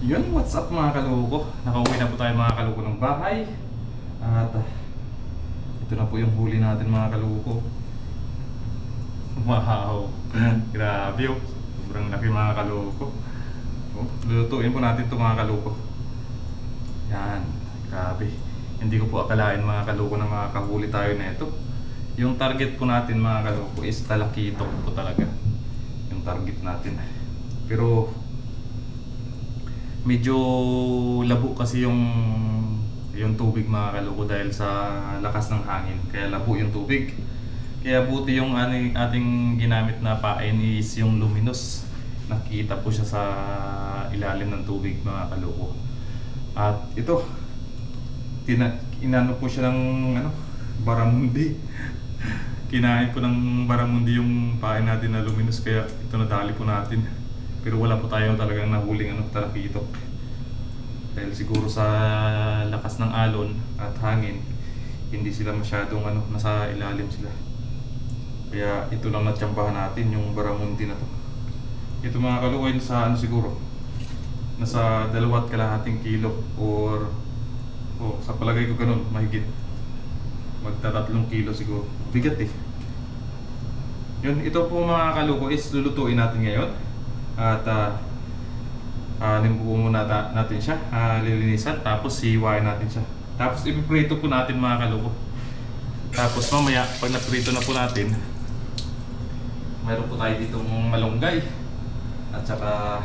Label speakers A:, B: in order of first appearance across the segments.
A: Yun, what's up mga kaluko? Nakauwi na po tayo mga kaluko ng bahay. At ito na po yung huli natin mga kaluko. Wow! Grabe oh. Sobrang laki mga kaluko. Oh, lulutuin po natin ito mga kaluko. Yan, grabe. Hindi ko po akalain mga kaluko na makakahuli tayo na ito. Yung target po natin mga kaluko is talakitok po talaga. Yung target natin. Pero medyo labo kasi yung tubig mga kaluko dahil sa lakas ng hangin, kaya labo yung tubig. Kaya buti yung ating ginamit na pain is yung luminous. Nakita po siya sa ilalim ng tubig mga kaluko. At ito inano po siya ng baramundi. Kinain po ng baramundi yung pain natin na luminous, kaya ito nadali po natin. Pero wala po tayo talagang nahuling talakitok. Dahil siguro sa lakas ng alon at hangin, hindi sila masyadong nasa ilalim sila. Kaya ito lang natsambahan natin, yung baramundi na to. Ito mga kalukoy sa siguro nasa 2.5 kilo or sa palagay ko ganun, mahigit magta 3 kilo siguro. Bigat eh. Yun, ito po mga kalukoy is lulutuin natin ngayon. At nimbuko muna natin siya, lilinisan, tapos hiwain natin siya. Tapos ipiprito po natin mga kaluko. Tapos mamaya pag naprito na po natin, mayroon po tayo ditong malunggay at saka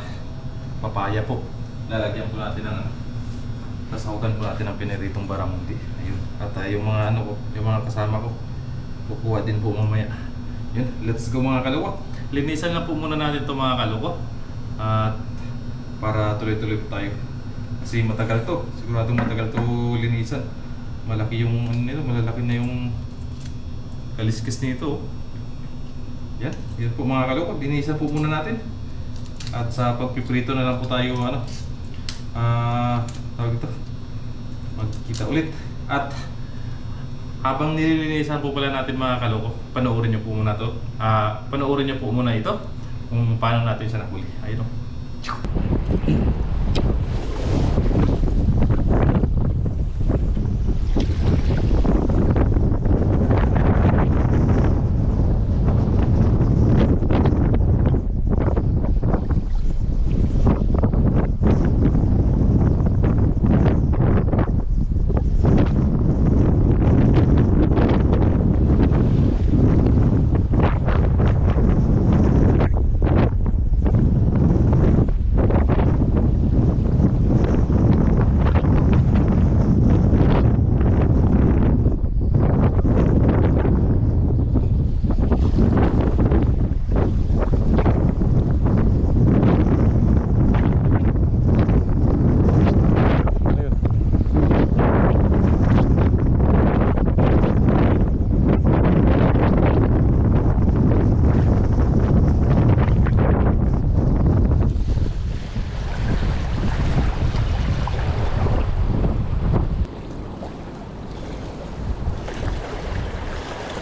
A: papaya po. Lalagyan po natin ng sasahugan po natin ng piniritong baramundi. Ayun. At yung mga yung mga kasama ko kukuha din po mamaya. Yun, let's go mga kaluko. Linisan lang po muna natin ito mga kaluko. At para tuloy-tuloy po tayo. Kasi matagal to. Siguradong matagal to linisan. Malaki yung malalaki na yung kaliskis nito. Yan, yan po mga kaluko. Linisan po muna natin. At sa pagpiprito na lang po tayo tawag ito, magkikita ulit. At habang nililinisan po pala natin mga kaloko, panoorin nyo po muna to. Panoorin nyo po muna ito kung paano natin siya nahuli. Ayun o.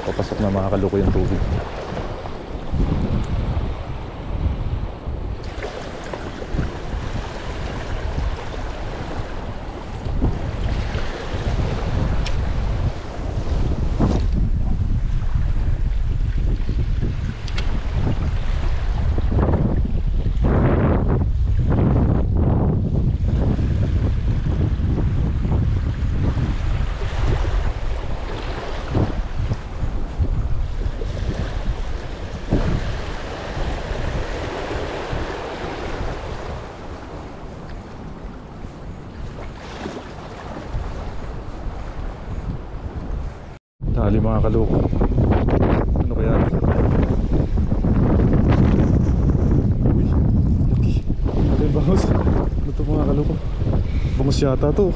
A: Papasok na mga kaluko yung tubig. Dali mga kaluko. Ano kaya? Uy, laki. Ano yung bangus? Ano ito mga kaluko? Bangus yata to.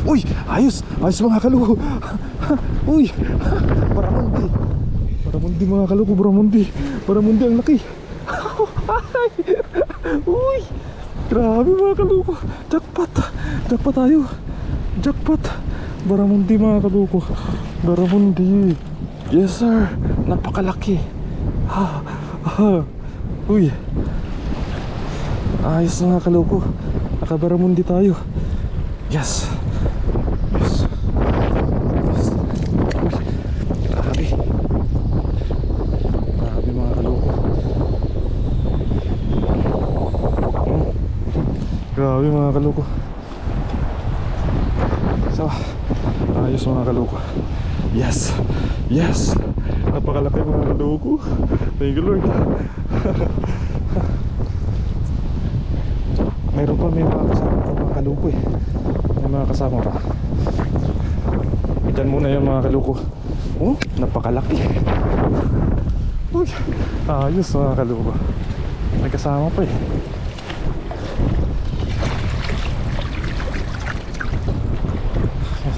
A: Uy, ayos! Ayos mga kaluko. Uy, baramundi. Baramundi mga kaluko, baramundi. Baramundi ang laki. Uy, grabe mga kaluko. Jackpot. Jackpot tayo. Jackpot! Baramundi mga kaluko. Baramundi. Yes sir. Napakalaki. Uy.
B: Ayos na mga kaloko. Nakabaramundi tayo. Yes. Yes. Yes. Uy, grabe. Grabe mga kaloko. Grabe mga kaloko. So, ayos mga kaloko. Yes. Yes. Napakalaki mga kaloko. Thank you Lord. Mayroon pa, may mga kasama pa mga kaloko eh. May mga kasama pa. Diyan muna yung mga kaloko. Oh, napakalaki. Uy, ayos mga kaloko. May kasama pa eh.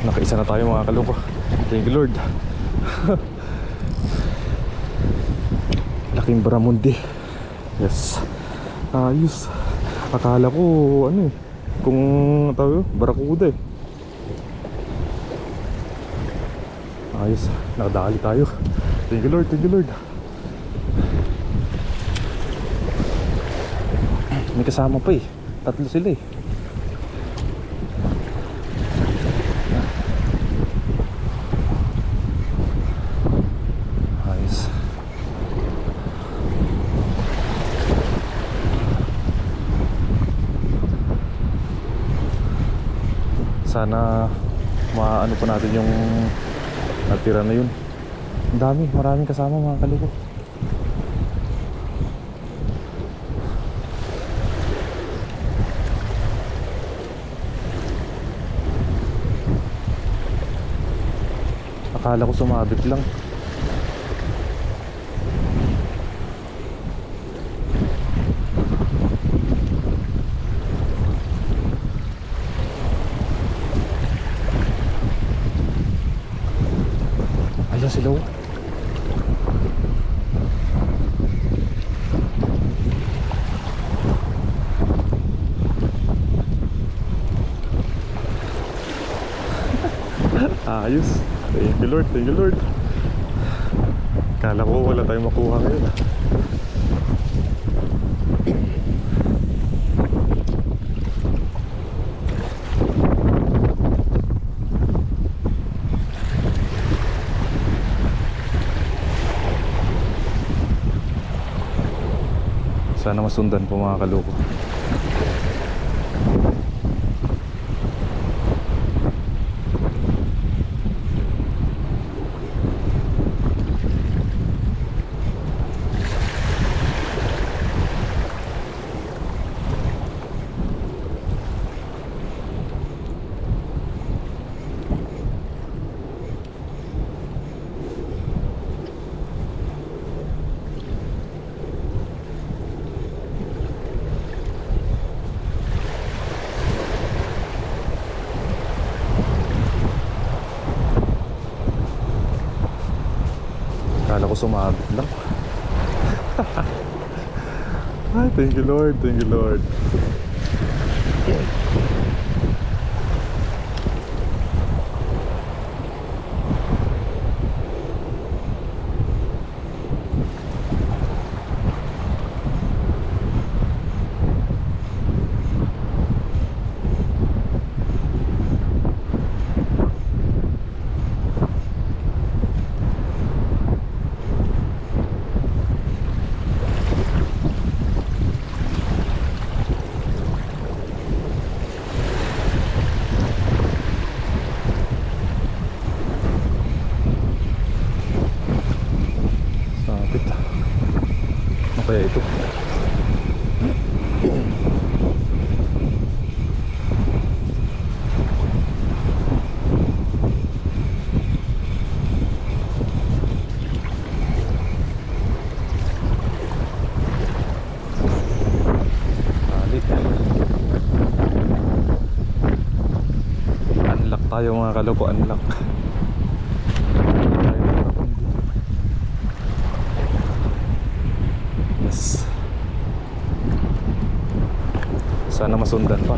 B: Nakaisa na tayo mga kaloko. Thank you Lord. Laking baramundi. Yes. Ayos. Akala ko ano eh, kung tawag barakuda eh. Ayos. Nakadali tayo. Thank you Lord. Thank you Lord. May kasama pa eh. Tatlo sila eh. Sana maano pa natin yung natira na yun. Ang dami, maraming kasama mga kaloko. Akala ko sumabit lang. Ayan sila. Ayos. Thank you Lord, thank you Lord. Kala ko wala tayong makuha ngayon. Sana masundan po mga kaloko. Kala ko sumabit lang. Ay, thank you Lord, thank you Lord. Kaya ito unlock tayo mga kaloko, unlock. Yes. Sana masundan pa.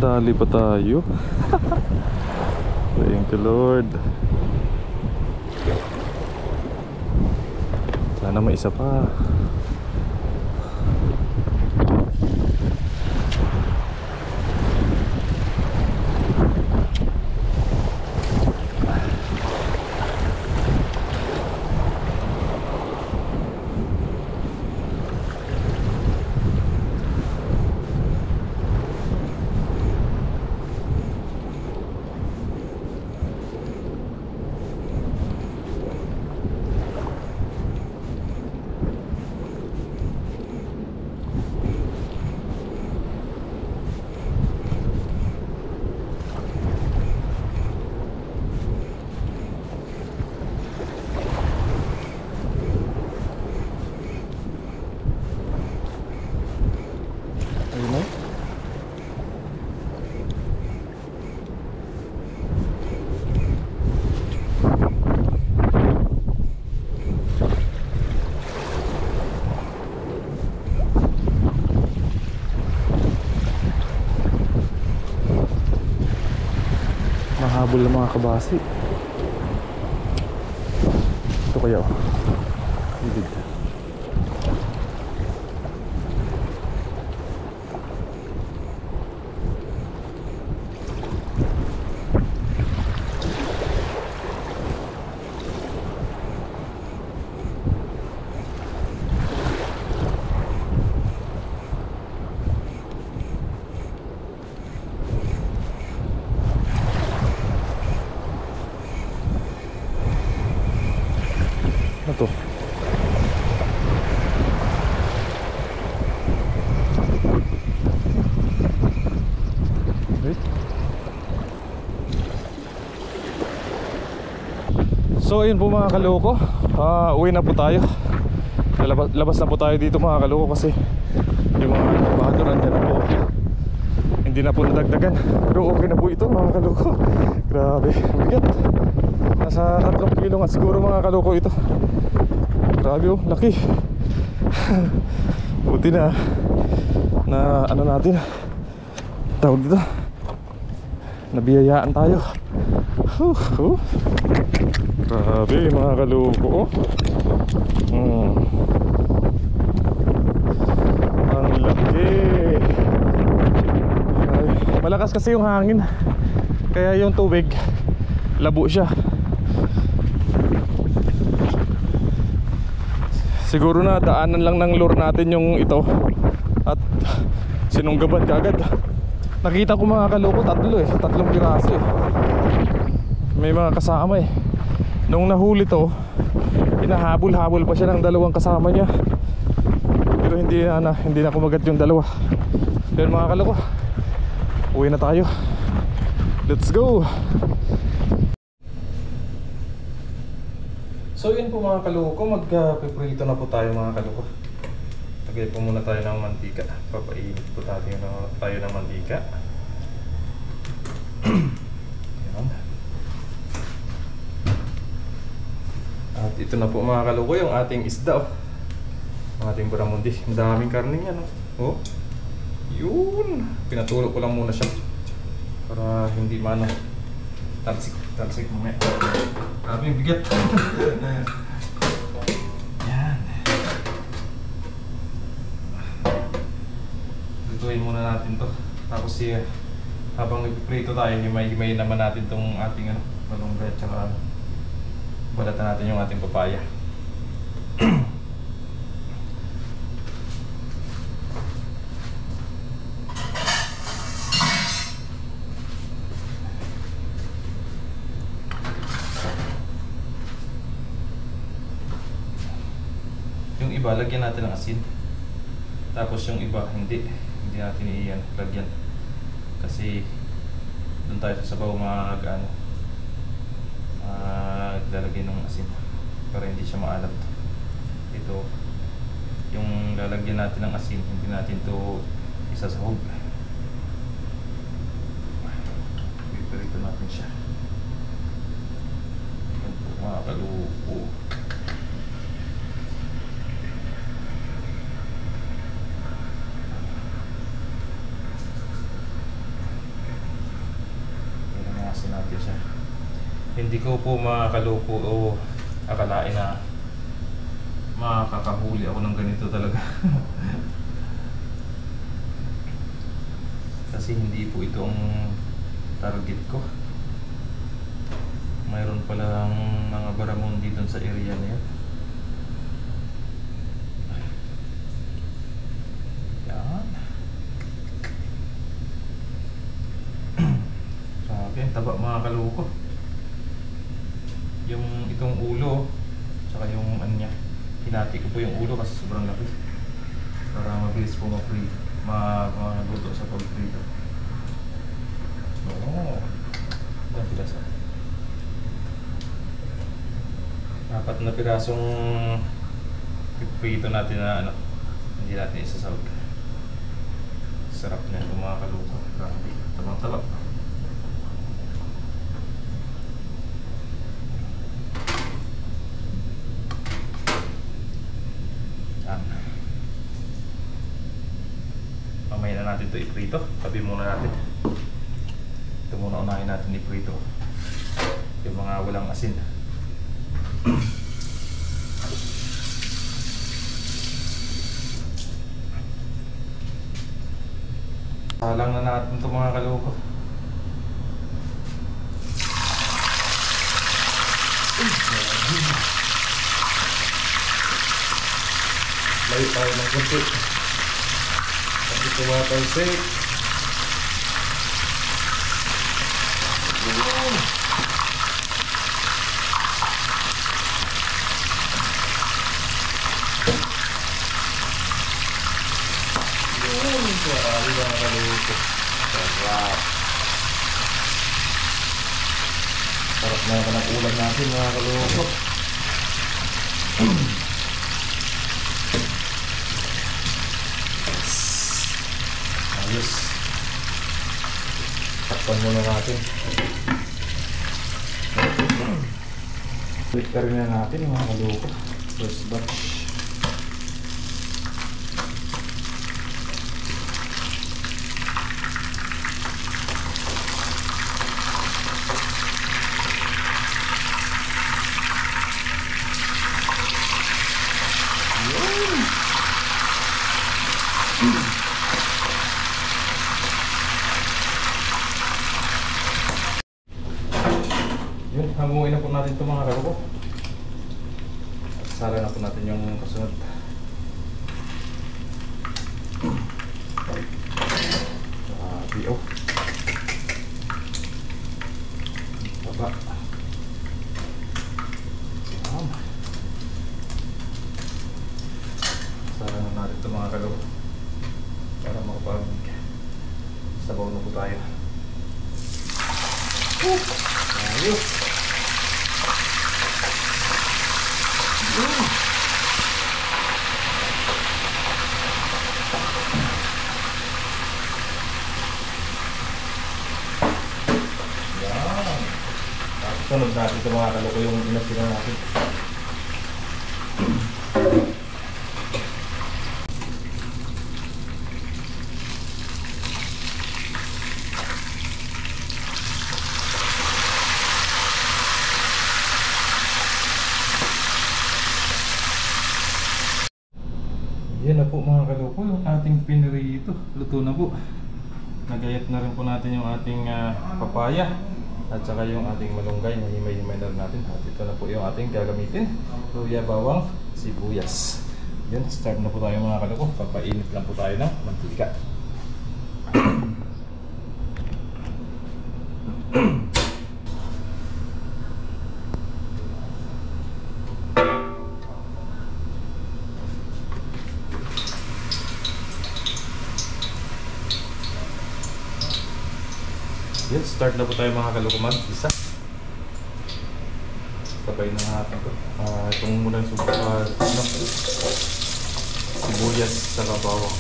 B: Nakadali pa tayo. Thank you Lord. Sana may isa pa. Mahabol ng mga kabasi. Ito kaya ibig. Ito. Wait. So ayun po mga kaloko, uwi na po tayo. Labas na po tayo dito mga kaloko kasi yung mga bahaduran dyan na po hindi na po nadagdagan. Pero okay na po ito mga kaloko. Grabe, bigat. Nasa 3 kilo nga siguro mga kaloko ito. Grabe oh, laki. Buti na ano natin tawag dito, nabiyayaan tayo. Grabe mga kaloko oh. Ang laki. Ay, malakas kasi yung hangin, kaya yung tubig labo siya. Siguro na daanan lang ng lure natin yung ito at sinunggaban kaagad. Nakita ko mga kaloko tatlong piraso eh. May mga kasama eh. Nung nahuli to, hinahabol-habol pa siya ng 2 kasama niya. Pero hindi na kumagat yung 2. Pero mga kaloko, uwi na tayo. Let's go. So yun po mga kaloko, magpiprito na po tayo mga kaloko. Lagay po muna tayo ng mantika. Papainit po tayo ng mantika. Ayan. At ito na po mga kaloko yung ating isda oh. Ang ating baramundi. Ang daming karne yan oh. Yun. Pinatulog ko lang muna siya para hindi maano talsik mamaya. Grabe yung bigat. Yan. Lutuin muna natin to. Tapos habang nagpiprito tayo, himay-himay naman natin tong ating malunggay at saka balatan natin yung ating papaya. Yung iba lagyan natin ng asin, tapos yung iba hindi natin lagyan kasi doon tayo sa sabaw maglalagay ng asin para hindi siya maalat. Ito yung lalagyan natin ng asin, hindi natin to isasahog. Piprito natin siya. Yan po mga kalupo.
A: Hindi ko po makakaloko o akalain na makakahuli ako ng ganito talaga. Kasi hindi po ito ang target ko. Mayroon palang mga baramundi dun sa area na yan. Yan. Sabi, ang taba mga kaloko. Yung itong ulo, saka yung ano niya, hinati ko po yung ulo kasi sobrang laki. Para mabilis po maluto sa pag-prito. Oo. Ilang piraso? 4 na pirasong prito natin na ano, hindi natin isasawag. Sarap na itong mga kaloko. Grabe, tabang-tabang. Mamaya na natin ito iprito. Tabi muna natin. Ito muna unahin natin iprito. Yung mga walang asin. Salang na natin ito mga kaloko. Layo tayo ng kunti. Pati tumatalsik. Grabe mga kaloko. Sarap. Sarap na naman ang ulam natin mga kaloko. Ayos. Takpan muna natin. Ulit ka rin na natin mga kaloko. First batch. Yun, hanguin na po natin ito mga kaloko. At sala na po natin yung kasunod. Grabe oh. Baba. Yan. Sala na natin ito mga kaloko. Para makapag-sabaw na po tayo. Ayos. Yan. Sunod natin ito mga kaloko yung inasila natin. Yan na po mga kaloko, yung ating pinirito. Luto na po. Nagayat na rin po natin yung ating papaya at saka yung ating malunggay. Himay-himay na rin natin. At ito na po yung ating gagamitin. Luya, bawang, sibuyas. Yan, start na po tayo mga kaloko. Papainit lang po tayo ng mantika. Yan, start na po tayo mga kaloko mag-isa. Sabay na natin ito. Itong muna sibuyas sa bawang.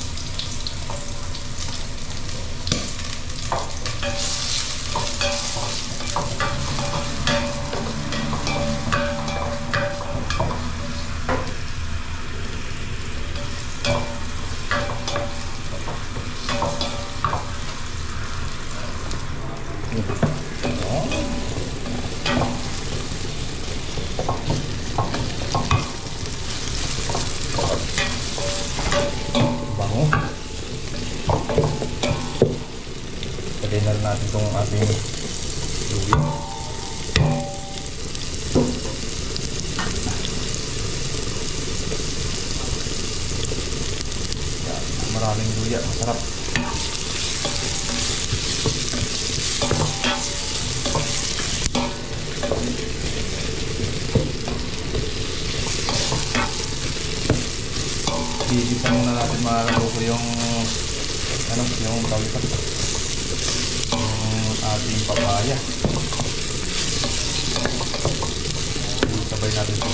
A: natin itong ating luya. Maraming luya, masarap. Gigisa muna natin mga kaloko yung yung tawag ito, yung ating papaya. Sabay natin ito.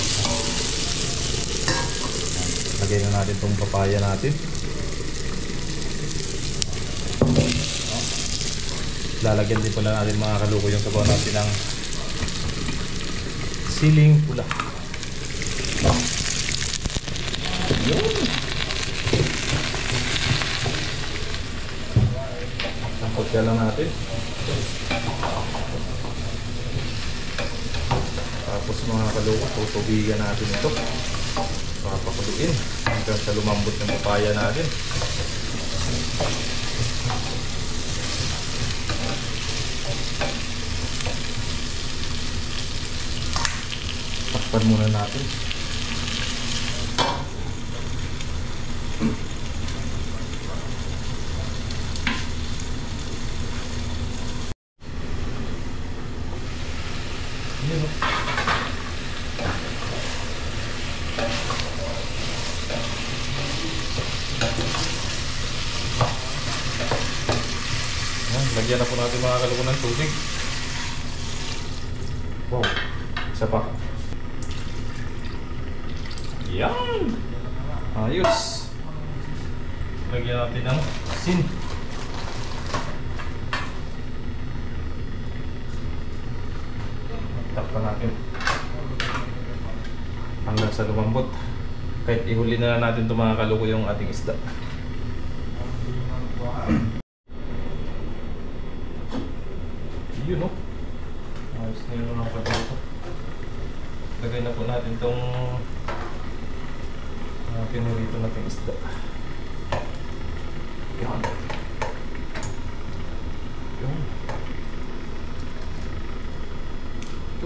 A: Lagay na natin itong papaya natin. Lalagyan din pala natin mga kaloko yung sabaw natin ng siling pula. Yun. Sangkot lang natin. Tapos mga kaloko, tutubigan natin ito. Papakuluin hanggang sa lumambot ng papaya natin. Takpan muna natin. Lagyan na po natin mga kaloko ng tubig. Wow, isa pa. Yan! Ayos! Lagyan natin ng asin. Takpan natin hanggang sa lumambot. Kahit ihuli na natin ito mga kaloko yung ating isda. Yun, no? Ayos na yun mga kaloko. Lagay na po natin itong pinurito natin isda. Yan. Yan.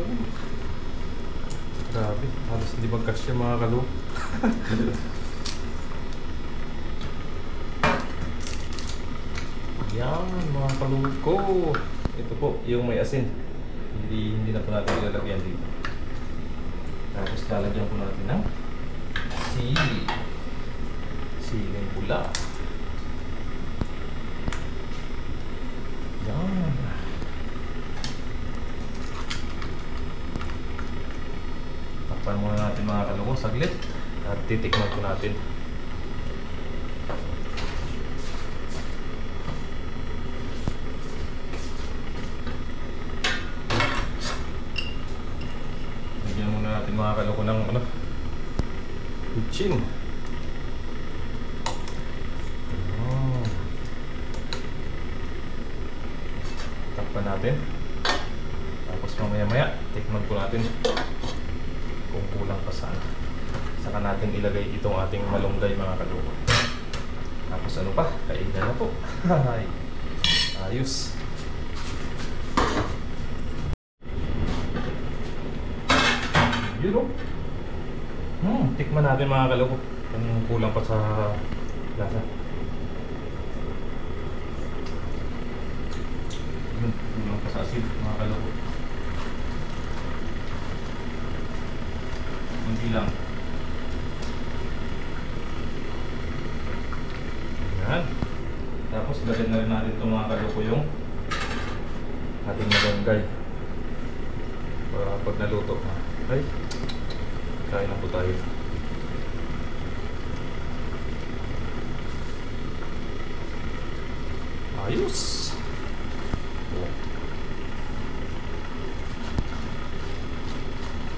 A: Yan. Grabe, halos hindi magkasya mga kaloko. Yan mga kaloko. Ito po yung may asin. Hindi na po natin ilalagyan dito. Tapos lalagyan po natin ng siling pula. Yan. Takpan muna natin mga kaloko saglit at titikman po natin. Lagyan muna natin mga kaloko ng kitchen. Takpan natin. Tapos mamaya-maya tikman po natin kung kulang pa sana. Saka natin ilagay itong ating malunggay mga kaloko. Tapos ano pa? Kainan na po. Ayos. Yun o. Tikman natin mga kaloko kung kulang pa sa lasa. Kulang pa sa asin mga kaloko. Hindi lang. Yan. Tapos lagyan na rin natin itong mga kaloko yung ating malunggay para pag naluto. Ay, kain na po tayo. Ayos!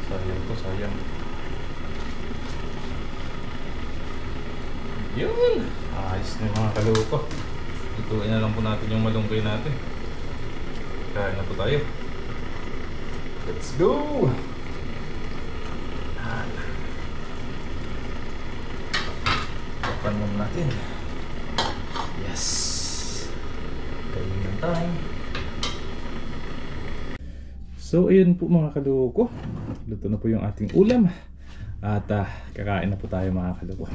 A: Sayang to, sayang. Yun! Ayos na yung mga kaloko. Ituin na lang po natin yung malunggay natin. Kain na po tayo. Let's go! Takpan muna natin. Yes! Kainin time.
B: So ayun po mga kaloko, luto na po yung ating ulam. At kakain na po tayo mga kaloko.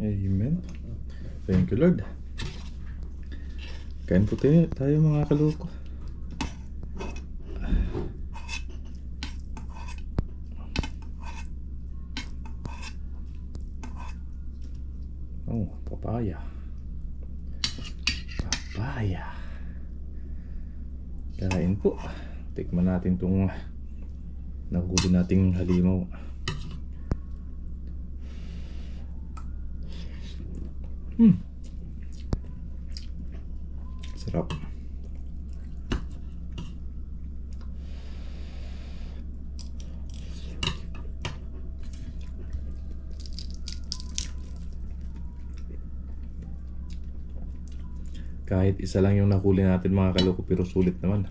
B: Amen. Thank you Lord. Kain po tayo mga kaloko. Oh, papaya. Papaya. Kain po. Tikman natin tong nahuli nating halimaw. Sarap. Kahit isa lang yung nahuli natin mga kaloko, pero sulit naman.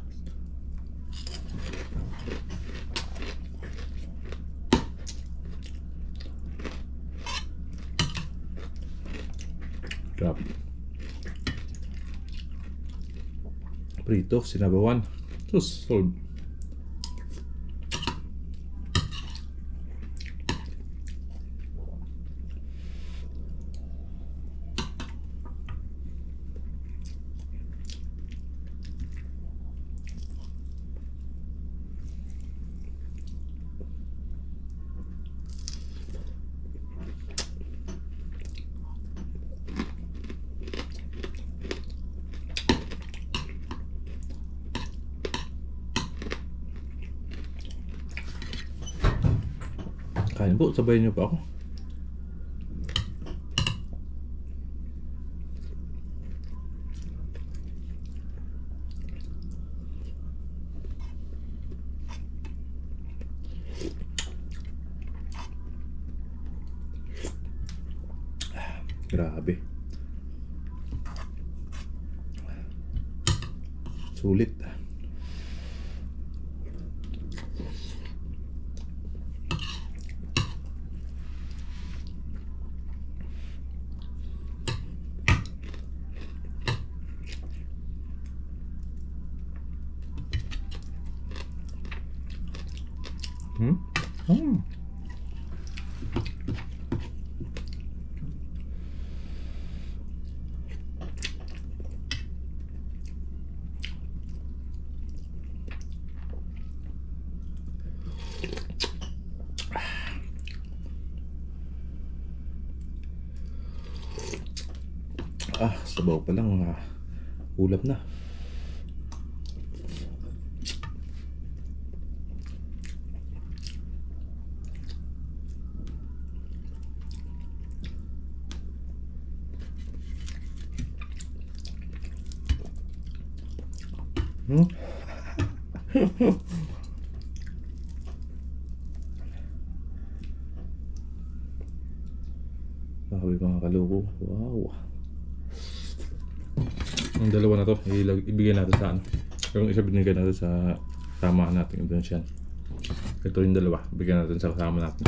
B: Sarap. Prito, sinabawan. Sus, solve. Kain po, sabayin niyo pa ako. Grabe. Sulit. Sabaw pa lang, ulap na. Sabi mga kaloko, wow. Ang dalawa na to, ibigay natin sa ano. Yung isa binigay natin sa tama natin Indonesian. Ito yung dalawa, bigyan natin sa kasama natin.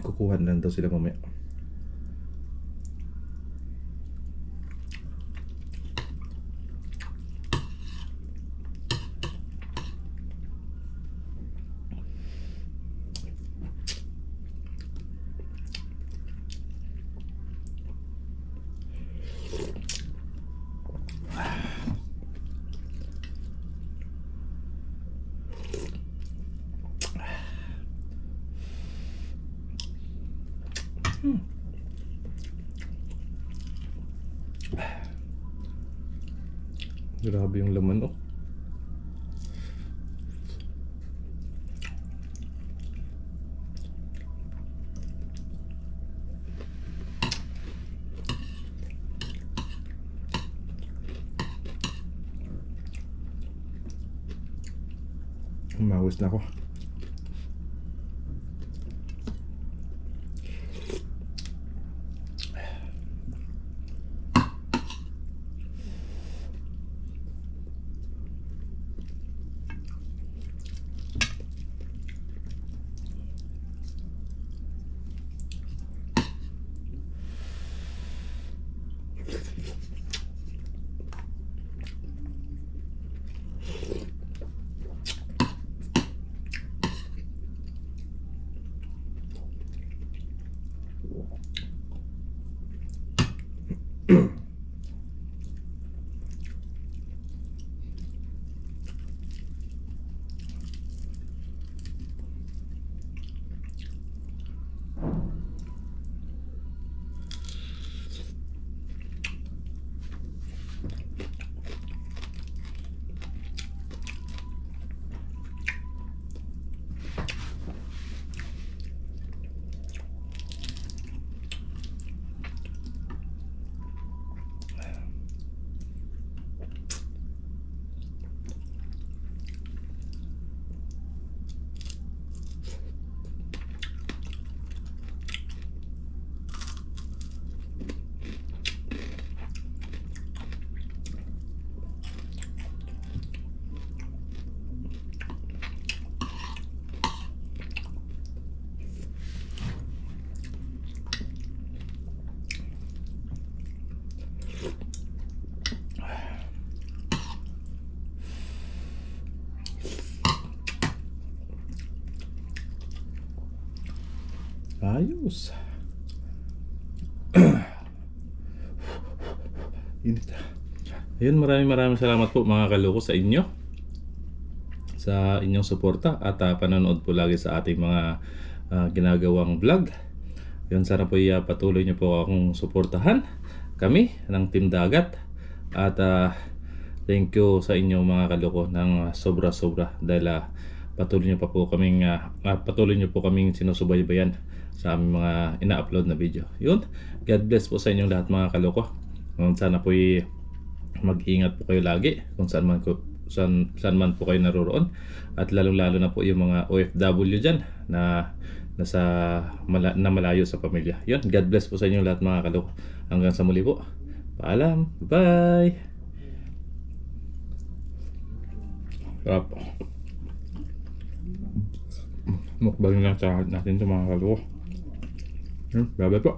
B: Kukuha na lang daw sila mamaya. Grabe yung laman, oh. Umawis na ako. Ayos. Init. Ayun, maraming salamat po mga kaloko sa inyo, sa inyong suporta at panonood po lagi sa ating mga ginagawang vlog. Yun, sana po patuloy nyo po akong suportahan, kami ng Team Dagat. At thank you sa inyo mga kaloko ng sobra dahil patuloy nyo po kaming sinusubaybayan sa aming mga ina-upload na video. Yun, God bless po sa inyong lahat mga kaloko. Sana po mag-ingat po kayo lagi kung saan man po kayo naroroon, at lalong-lalo na po yung mga OFW dyan na malayo sa pamilya. Yun, God bless po sa inyong lahat mga kaloko. Hanggang sa muli po. Paalam. Bye. Sarap. Mukbang lang sa natin ito mga kaloko. Bye-bye po.